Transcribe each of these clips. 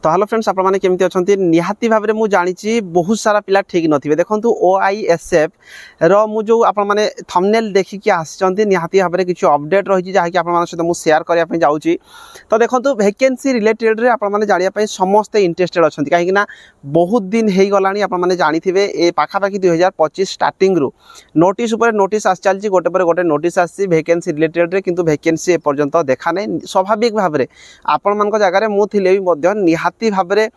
तो hello friends आप मैंने केमती अच्छा निहाती भाव में मुझे जानी बहुत सारा पिला ठीक नथिबे देखंतु OISF रो मु जो आप मैंने थंबनेल देखिकी आसिचंती निहाती भाव में किसी अपडेट रही जहाँकि आप सहित मुझे शेयर करने जाऊँगी। तो देखो वैकेंसी रिलेटेड रे आप मैंने जानापी समस्ते इंटरेस्टेड अच्छा कहीं बहुत दिन हो गलानी आप मैंने जानी ए पाखापाखि 2025 स्टार्टिंग रु नोटिस उपर नोटिस आसी चलती गोटे पर गोटे नोटिस आसी वैकेंसी रिलेटेड रे किंतु वैकेंसी एपर्यंत देखा नहीं। स्वाभाविक भाव में आपण मान जगह मुझे निहाती भाव में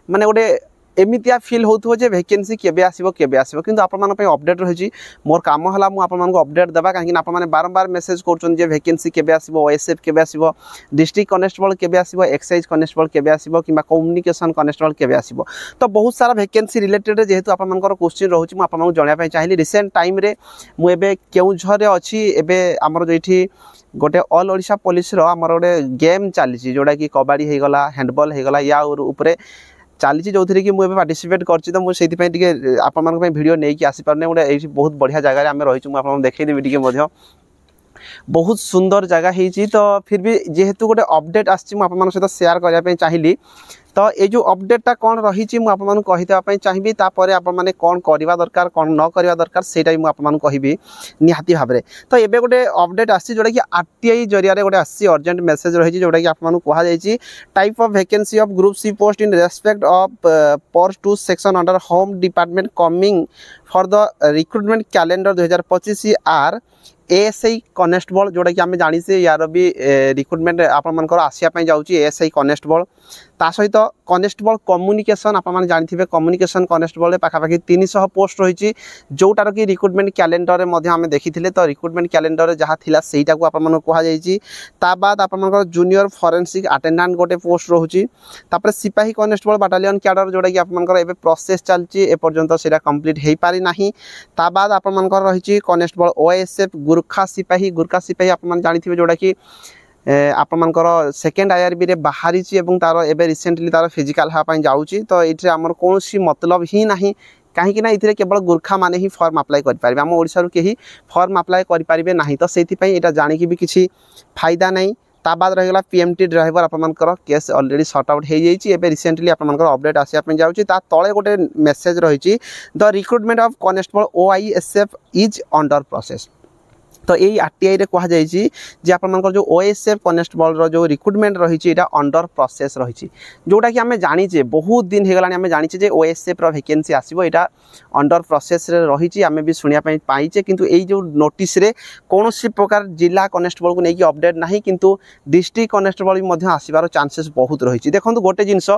माने गोटे एमितिया फिल होथो जे वैकेंसी केबे आसीबो किंतु आपण मान पे अपडेट रही मोर काम हला मु आपण मान को अपडेट देबा काहे कि आपण माने बारंबार मेसेज करछन जे वैकेंसी केबे आसीबो OSF केबे आसीबो डिस्ट्रिक्ट कनेस्टेबल केबे आसीबो एक्साइज कनेस्टेबल केबे आसीबो किबा कम्युनिकेशन कनेस्टेबल केबे आसीबो। तो बहुत सारा वैकेंसी रिलेटेड जेहेतु आपण मान को क्वेश्चन रहउची मु आपण मान जणिया पय चाहिली रिसेंट टाइम रे मु एबे केउझर रे अछि एबे हमर जेठी गोटे ऑल ओडिशा पुलिस रो हमर गोटे गेम चली जोड़ा कि कबाड़ी हो गला हैंडबॉल हो गला या ऊपर चली जो थी कि मुझे पार्टिसिपेट करती तो मुझे आपण वीडियो नहीं कि आसीपारे गोटे बहुत बढ़िया जगह आम रही मुझे देखईदेवी टी बहुत सुंदर जगह होती। तो फिर भी जेहेतु गोटे अपडेट आसी सहित शेयर करने चाहिए। तो ये जो अपडेटा कौन रही कहीदेवाई चाहिए तापर आपने कौन करवा दरकार कौन न करवा दरकार से मुझे कहि निहाती भाव में। तो ये गोटे अपडेट आसी जोटा कि RTI जरिया गोटे आसी अर्जेंट मेसेज रही जोटा कि आपको कहुई type of vacancy of group C post in respect of पर 2 section under home department coming for the recruitment calendar 2025 आर ASI कनेस्टेबल जोटा कि आम जानी से यार भी रिक्रुटमेंट आपर आसापी जाऊँगी ASI कनेस्टेबल ता सहित कनेस्टेबल कम्युनिकेशन आप जानी कम्युनिकेशन कनेस्टेबल पाखापाखि 300 पोस्ट रही जोटार कि रिक्रुटमेंट कैलेंडर में आम देखी। तो रिक्रुटमेंट कैलेंडर जहाँ थी से कहुई बाद आप जूनियर फॉरेंसिक अटेंडेंट गोटे पोस्ट रोचे सिपाही कनेस्टेबल बाटालियन कैडर जोटा कि आप प्रोसेस चलती एपर्यंत से कम्प्लीट हो पारि ना। बाद आप रही कनेस्टेबल OSF गुरखा सिपाही आप जानी जोटा कि आपर सेकेंड IRB रे बाहरी तार एबे रिसेंटली तार फिजिकल हाँपाई जाऊँगी। तो ये आमर कौन मतलब ही ना कहीं ये केवल गुरखा माने ही फॉर्म अप्लाई करें आम ओडिशा कहीं फॉर्म अप्लाई करेंगे ना। तो से जानिकी भी किसी फायदा नहीं। ता बाद रहीगला PMT ड्राइवर आपर केस ऑलरेडी सॉर्ट आउट हो जाए रिसेंटली आपर अपडेट आसापी जाऊँगी तले गोटे मेसेज रही the recruitment of constable OISF is under process. तो यही RTI रे कहा जाइए जे आपर जो OSF कनेस्टेबल जो रिक्रुटमेंट रही अंडर प्रोसेस रही जोटा कि आम जाचे बहुत दिन हो गला जाचे OSF वैकेंसी आसो यहाँ अंडर प्रोसेस रही आम भी शुणापी पाइचे किंतु यही जो नोटिस रे कौन प्रकार जिला कनेस्टेबल को लेकिन अपडेट ना किंतु डिस्ट्रिक्ट कनेस्टेबल भी आसबार चांसेस बहुत रही। देखो गोटे जिनस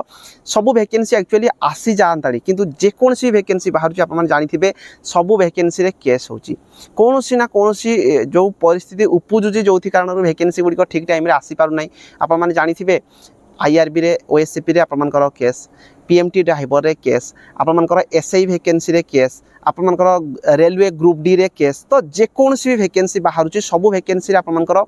सबू वैकेंसी एक्चुअली आसी जाता किंतु जेकोसी वैकेंसी बाहर आप जानी सबू वैकेंसी रे केस होची कौन ना कौन जो परिस्थिति उपजुची जो कारण वैकेंसी गुड़िक ठीक टाइम रे आसी पारु नाही। आपण माने जानी थिबे IRB रे OSP रे आपण मानकर केस PMT ड्राइवर रे केस आपण मानकर SI वैकेंसी रे केस आपण मानकर रेलवे ग्रुप D रे केस। तो जेकोसी वैकेंसी बाहर सबू वैकेंसी रे आपण मानकर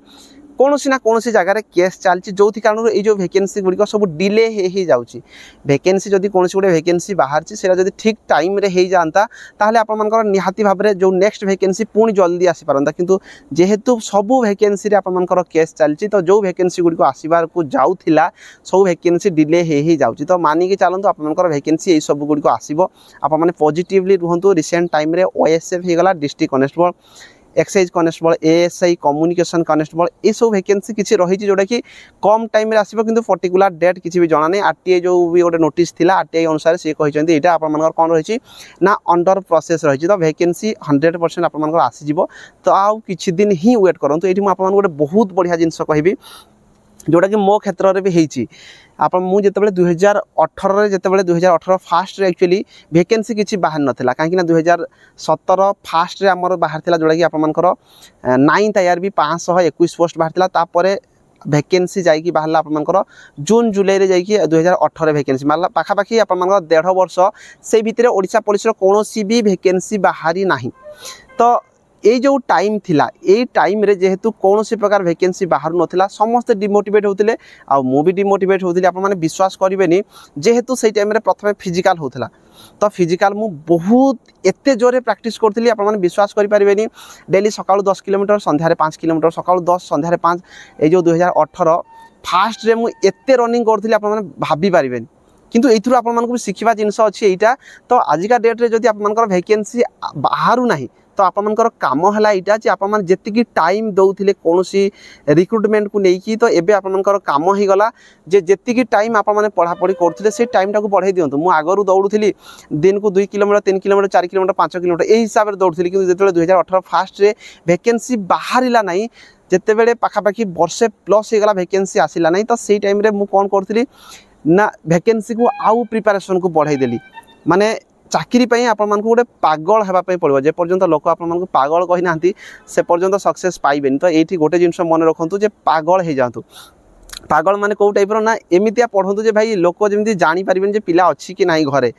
कौन ना कौन जगह केस चलती जो कारण ये वैकेंसी गुड़िक सब डिले हो जाऊँगी। वैकेंसी जदि कौन गोटे वैकेंसी बाहर से ठीक टाइम रे हो जाता ताहले आपर निहाती भाव में जो नेक्स्ट वैकेंसी पुणी जल्दी आसी पारंता किंतु जेहेतु सबू वैकेंसी रे आपर केस चलती तो जो वैकेंसी गुड़िक आसबार को जाऊला सब वैकेंसी डिले हो जाऊँगी। तो मानिकी चलतु आपर वैकेंसी ये सब गुड़िक आसो आप पॉजिटिवली रुहतु। रिसेंट टाइम रे OSF हो गला district constable excise constable ASI communication constable ये सब वैकेंसी किसी रही जोटा कि कम टाइम आसो कि पर्टिकुलर डेट किसी भी जाना नहीं। RTI जो भी गोटे नोटिस थिला RTI अनुसार सी कहते यहाँ आपर कौन रही ना अंडर प्रोसेस रही। तो वैकेंसी 100% आपर आसीज। तो आउ कि दिन ही वेट करूँ। ये मुझे गोटे बहुत बढ़िया जिनस कहि जोटा कि मो क्षेत्र में भी होती आप मुझे 2018 जितेबाला 2018 फास्ट रे एक्चुअली वैकेंसी किसी बाहर नाला कहीं 2017 फास्ट रे आमर बाहर था जोटा कि आपर 9th IRB 521 पोस्ट बाहर तापर वैकेंसी जाइए बाहर आपर जून जुलाई रे जाइए 2018 वैकेंसी मारला पाखापाखि आप 1.5 वर्ष से भितर ओडिशा पुलिस कौन भी वैकेंसी बाहरी ना। तो ये जो टाइम थिला ये टाइम रे जेहेतु कौन सी प्रकार वैकेंसी बाहर नथिला समस्त डिमोटिवेट होते आ मु भी डिमोटिवेट होती आप मैंने विश्वास करेंगे जेहेतु से टाइम रे प्रथम फिजिकल होता। तो फिजिकल मु बहुत एते जोरे प्रैक्टिस करती आप विश्वास करें डेली सकाळु 10 किलोमीटर संध्यारे 5 किलोमीटर सकाळु 10 संध्यारे 5 ये जो 2018 फास्ट रे मु एते रनिंग करथि आपण माने भाबी पारिबेन किंतु एथुर आपण मानकु शिखिबा जिंस अछि एटा तो आजिका डेट रे जदि आपण मानकर वैकेंसी बाहरु नाही तो आपण मानकर काम हला एटा जे आपण मान जेतिकी टाइम दउथिले कोनोसी रिक्रुटमेंट को नेकी तो एबे आपण मानकर काम ही गला जे जेतिकी टाइम आपण माने पढ़ा पढ़ी करथिले से टाइम टाको बढ़ाई दियंतु मु आगरु दौड़ुथिली दिन को 2 किलोमीटर 3 किलोमीटर 4 किलोमीटर 5 किलोमीटर एही हिसाब रे दौड़ुथिली किंतु जेतले 2018 फास्ट रे वैकेंसी बाहरिला नाही जेते बेले पाखापाखी वर्षे प्लस हे गला वैकेंसी आसिला नाही तो सेही टाइम रे मु कोन करथिली ना वैकेंसी को आउ प्रिपरेशन को बढ़ाई देली माने चाकरी पई आपण मानकु गोटे पागल हेबा पई पड़िबो जे पर्यंत लोक आपण मानकु पागल कहि नांती से पर्यंत सक्सेस पाइबेनी तो एठी गोटे जिंस मन रखंतु जे पागल हे जांतु पागल माने को टाइप रो ना एमितिया पढंतु जे भाई लोक जेमति जानि परिबेन जे पिला अछि कि नाही घरे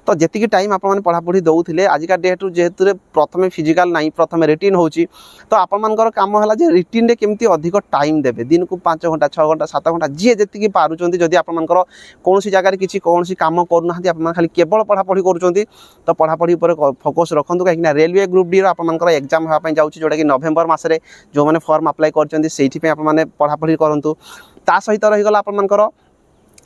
तो जेतिकी टाइम आपण माने पढ़ा पढ़ी दउथिले आजिका डेट रु जेहेतु प्रथमे फिजिकल नाही प्रथमे रिटिन होउची तो आपण मानकर काम हला जे रिटिन रे केमति अधिक टाइम देबे दिन को 5 घंटा 6 घंटा 7 घंटा जे जेतिकी पारुचंती जदि आपण मानकर कोनोसी जगह रे किछि कोनोसी काम करू नाहंती आपण मान खाली केवल पढ़ा पढ़ी करूचंती तो पढ़ा पढ़ी ऊपर फोकस रखंतु काहे रेलवे ग्रुप डी रो आपण मानकर एग्जाम होआ पई जाउची जोटा कि नवंबर मास रे जो माने फॉर्म अप्लाई करचंती सेठी पे आपण माने पढ़ा पढ़ी करंतु ता सहित रहि गला आपण मानकर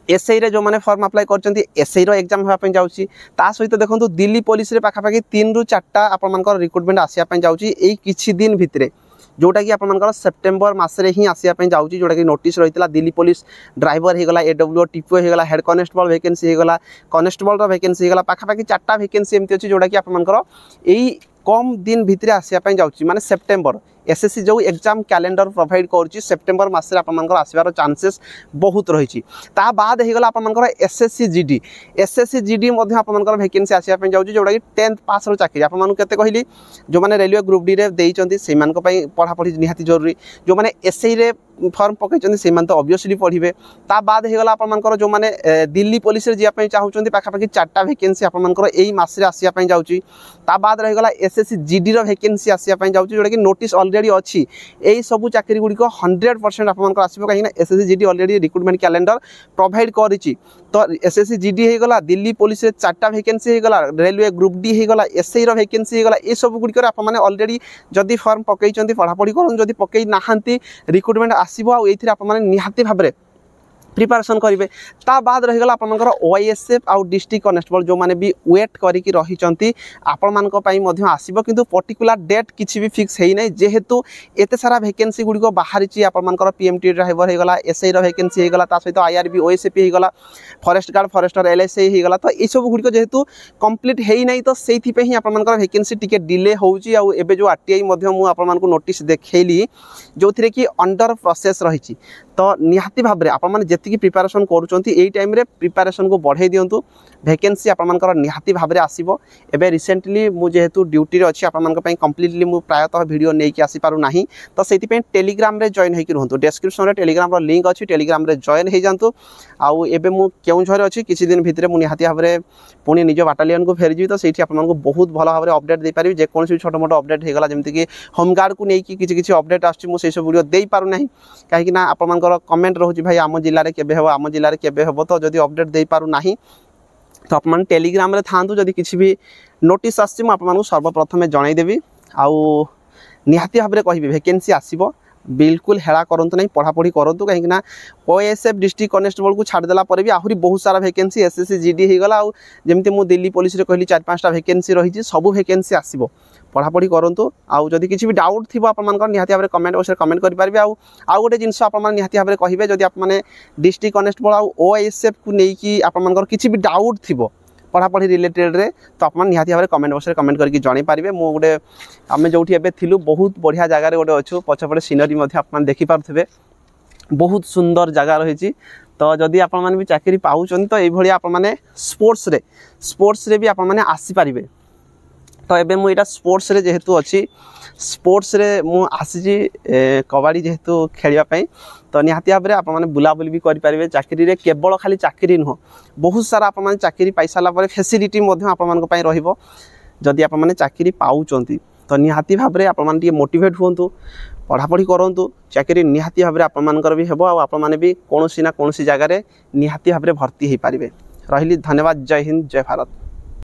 एसआई रे जो माने फॉर्म अप्लाई करचंती एसआई रो एग्जाम होआ पई जाउची ता सहित देखंतु दिल्ली पुलिस रे पाखापाखी 3 रु 4टा आपण मानकर रिक्रुटमेंट आसिया पई जाउची एई किछि दिन भितरे जोटा कि आपण मानकर सेप्टेम्बर मास रे ही आसिया पई जाउची जोटा कि नोटिस रहितला दिल्ली पुलिस ड्राइवर हे गला एडब्ल्यू टीपीओ हे गला हेड कांस्टेबल वैकेंसी हे गला कांस्टेबल रो वैकेंसी हे गला पाखापाखी 4टा वैकेंसी एमति अछि जोटा कि आपण मानकर एई कम दिन भितरे आसिया पई जाउची माने सेप्टेम्बर एसएससी जो एग्जाम कैलेंडर प्रोवाइड करछि सेप्टेम्बर मास रे आपण मानकर आसीबार चांसेस बहुत रहिछि ता बाद हे गला आपण मानकर एसएससी जीडी मध्ये आपण मानकर वैकेंसी आसीया पई जाउछि जोडा कि 10th पास रो चाकरी आपण मानक केते कहिली जो माने रेलवे ग्रुप डी रे देइचंती से मान को पई पढ़ा पढ़ी निहाती जरूरी जो माने एसआई रे फॉर्म पकैचंती से मान तो ऑब्वियसली पढ़िबे ता बाद हे गला आपण मानकर जो माने दिल्ली पुलिस रे जिया पई चाहुचंती पाखापाखी 4टा वैकेंसी आपण मानकर एई मास रे आसीया पई जाउछि ता बाद रहि गला एसएससी जीडी रो वैकेंसी आसीया पई जाउछि जोडा कि नोटिस ऑलरेडी अछि एई सब चाकरी गुडी को 100% आपण मानकर आसीबो काहे ना SSC GD already recruitment calendar provide करिछि तो एसएससी जीडी हे गला दिल्ली पुलिस रे 4टा वैकेंसी हे गला रेलवे ग्रुप डी हे गला एसआई रो वैकेंसी हे गला ए सब गुडी को आपण माने ऑलरेडी जदी फॉर्म पकैचंती पढ़ा पढ़ी करन जदी पकई नाहंती रिक्रुटमेंट आसीबो आ एथिरे आपण माने निहाती भाबरे प्रिपरेशन करेंगे ता बाद रहीगला आपंकर ओआईएसएफ आउ डिस्ट्रिक्ट कनेस्टेबल जो माने भी वेट करिकी रहिचंती आपण मानक पई मध्य आसीबो किंतु पर्टिकुलर डेट किछि भी फिक्स हेई नै जेहेतु एते सारा वैकेंसी गुडी को बाहरी छि आपण मानकर पीएमटी ड्राइवर हे गला एसआई रो वैकेंसी हे गला ता सहित आईआरबी ओएसपी हे गला फॉरेस्ट गार्ड फॉरेस्टर एलएसआई हे गला तो ए सब गुडी को जेहेतु कंप्लीट हेई नै तो सेथि पे ही आपण मानकर वैकेंसी टिके डिले होउची आ एबे जो आरटीआई मध्य मु आपण मानक नोटिस देखैली जोथिरे कि अंडर प्रोसेस रहिची तो निहाती भाबरे आपण माने जेतिकी प्रिपरेशन करूचंती एई टाइम रे प्रिपरेशन को बढ़ाई दियंतु वैकेंसी आपण मानकर निहाती भाबरे आसीबो एबे रिसेंटली मु जेहेतु ड्यूटी रे अछि आपण मानक पई कंप्लीटली मु प्रायतः वीडियो नै कि आसी पारु नाही तो सेति पे टेलीग्राम रे जॉइन हे कि रहंतु डिस्क्रिप्शन रे टेलीग्राम रो लिंक अछि टेलीग्राम रे जॉइन हे जानतु आउ एबे मु केउझर अछि किछि दिन भितरे मु निहाती भाबरे पुनी निज बाटालियन को फेरि जी तो सेठी आपण मानक बहुत भलो भाबरे अपडेट दे पारि जे कोनसी छोटो मोटो अपडेट हे गला जेमति कि होम गार्ड को नै कि किछि अपडेट आछि मु से सब वीडियो देई पारु नाही काहे कि ना आपण मानकर कमेंट रहउची भाई आम जिल्ला रे केबे हेबो आम जिल्ला रे केबे हेबो तो जदी अपडेट देई पारु नाही तो अपन टेलीग्राम रे थांतु जदी किछि भी नोटिस आछि म आपन सर्वप्रथमे जणाई देबी आउ निहाती भाबरे कहिबे वैकेंसी आसीबो बिल्कुल हेला करंतु नहीं पढ़ा पढ़ी करंतु कहीं ना ओएसएफ डिस्ट्रिक्ट कनेस्टेबल को छाड़ देला पर भी आहुरी बहुत सारा वैकेंसी एसएससी जीडी हे गला आ जेमति मु दिल्ली पुलिस रे कहली 4-5टा वैकेंसी रही छी सब वैकेंसी आसीबो पढ़ा पढ़ी करंतु आउ जदी किछि भी डाउट थिबो आपन मानकर निहाती भाबरे कमेंट बॉक्स रे कमेंट करि पारबे आउ गोटे जिंस आपन मान निहाती भाबरे कहिबे जदी आप माने डिस्ट्रिक्ट कनेस्टेबल आ ओएसएफ को नै कि आपन मानकर किछि भी डाउट थिबो पढ़ा पढ़ी रिलेटेड रे तो आप निहाती भाबरे कमेंट बॉक्स रे कमेंट करके जणाई पारिबे मु गोटे आमे जोठी एबे थिलु बहुत बढ़िया जगह रे गोटे अछु पछपड़े सीनरी मध्ये आपन देखि पारथबे बहुत सुंदर जगह रहिछि तो जदी आपन मान भी चाकरी पाउछन तो एई भली आपन माने स्पोर्ट्स रे भी आपन माने आसी पारिबे तो एबे मु एटा स्पोर्ट्स रे जेहेतु अछि स्पोर्ट्स रे मु आसी कबड्डी जेहेतु खेलिया पई तो निहाती भाबरे आप माने बुलाबुली भी करि पारिबे चाकरी रे केवल खाली चाकरी न बहुत सारा आप माने चाकरी पैसाला पर फैसिलिटी मध्ये आप मान पई रहिबो जदी आप माने चाकरी पाउचंती तो निहाती भाबरे आप माने टी मोटिवेट होंतु पढ़ा पढ़ी करंतु चाकरी निहाती भाबरे आप मानकर भी हेबो आ आप माने भी कोनोसी ना कोनोसी जगह रे निहाती भाबरे भर्ती हे पारिबे रहिली धन्यवाद जय हिंद जय भारत।